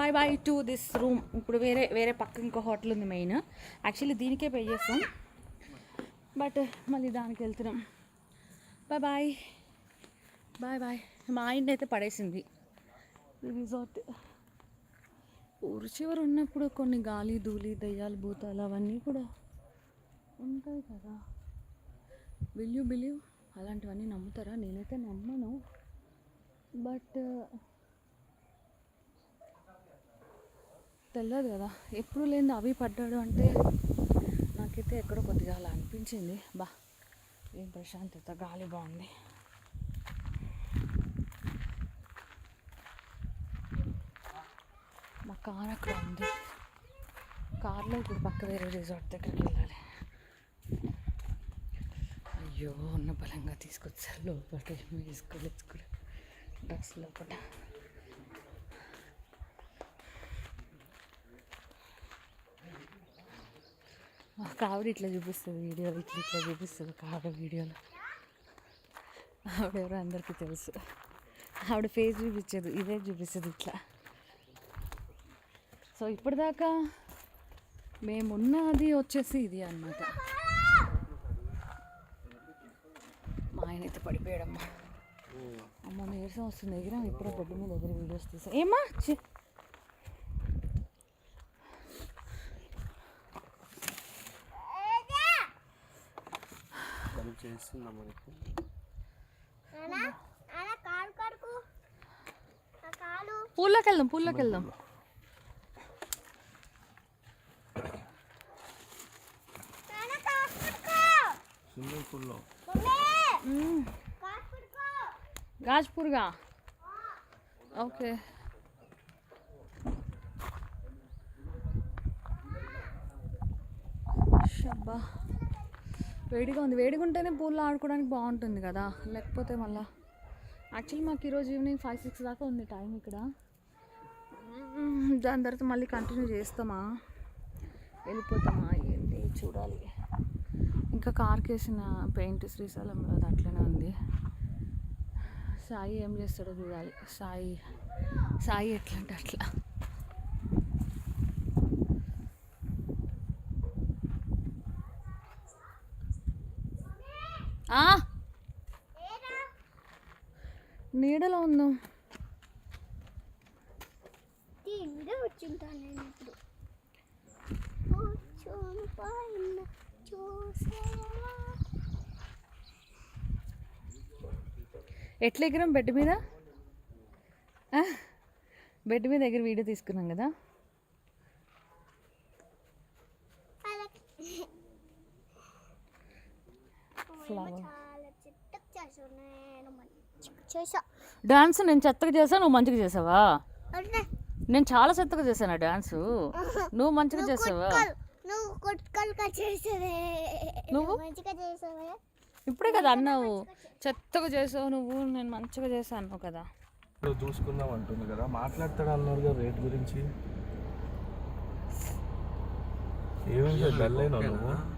By bye to this room. ఇప్పుడు వేరే పక్క ఇంకో హోటల్ ఉంది మెయిన్. యాక్చువల్లీ దీనికే పే చేస్తాం, బట్ మళ్ళీ దానికి వెళ్తున్నాం. Bye bye bye bye. మా ఆయన అయితే పడేసింది రిసార్ట్. ఊరు చివరి ఉన్నప్పుడు కొన్ని గాలి ధూళి దయ్యాలు భూతాలు అవన్నీ కూడా ఉంటాయి కదా. Will you believe? అలాంటివన్నీ నమ్ముతారా? నేనైతే నమ్మను, బట్ తెలియదు కదా. ఎప్పుడు లేని అవి పడ్డాడు అంటే నాకైతే ఎక్కడో కొద్దిగా అలా అనిపించింది. బా ఏం ప్రశాంతత, గాలి బాగుంది. మా కార్ అక్కడ ఉంది. కార్లో ఇప్పుడు పక్క వేరే రిసార్ట్ దగ్గరికి వెళ్ళాలి. అయ్యో ఉన్న బలంగా తీసుకొచ్చారు లోపల. వేసుకోలేదు కూడా డ్రెస్ లోపల. మా కావిడ ఇట్లా చూపిస్తుంది వీడియోలో, ఇట్లా చూపిస్తుంది కావిడ వీడియోలో. ఆవిడెవరో అందరికీ తెలుసు. ఆవిడ ఫేస్ చూపించదు, ఇదే చూపిస్తుంది ఇట్లా. సో ఇప్పటిదాకా మేమున్నది వచ్చేసి ఇది అన్నమాట. మా ఆయన అయితే పడిపోయాడమ్మా. అమ్మ నీరసం వస్తుంది. ఎగిరాం ఇప్పుడే బెడ్ మీద ఎగిరి వీడియోస్ తీసాం. ఏమ్మా పూల్లోకి వెళ్దాం. గాజ్పూర్గా ఓకే. షబ్బా వేడిగా ఉంది. వేడిగా ఉంటేనే పూల్లో ఆడుకోవడానికి బాగుంటుంది కదా, లేకపోతే మళ్ళా. యాక్చువల్లీ మాకు ఈరోజు ఈవినింగ్ 5-6 దాకా ఉంది టైం ఇక్కడ. దాని తర్వాత మళ్ళీ కంటిన్యూ చేస్తామా వెళ్ళిపోతామా ఏంటి చూడాలి. ఇంకా కార్కి వేసిన పెయింట్ శ్రీశైలంలో అది అట్లనే ఉంది. సాయి ఏం చేస్తాడో చూడాలి. సాయి ఎట్లా అంటే అట్లా. నీడలో ఉందాం. ఎట్లా ఎగిరాం బెడ్ మీద? బెడ్ మీద ఎగిరి వీడియో తీసుకున్నాం కదా. డాన్స్ నేను చెత్తగా చేసా, నువ్వు మంచిగా చేసావా? నేను చాలా చెత్తగా చేశాను డాన్స్, నువ్వు మంచిగా చేసావా? నువ్వు ఇప్పుడే కదా అన్నావు చెత్తగా చేసావు నువ్వు, నేను మంచిగా చేశాను కదా. చూసుకుందాం అంటుంది కదా, మాట్లాడతాడు అన్నారుగా రేట్ గురించి. ఏమైంది డల్ అయినా నువ్వు?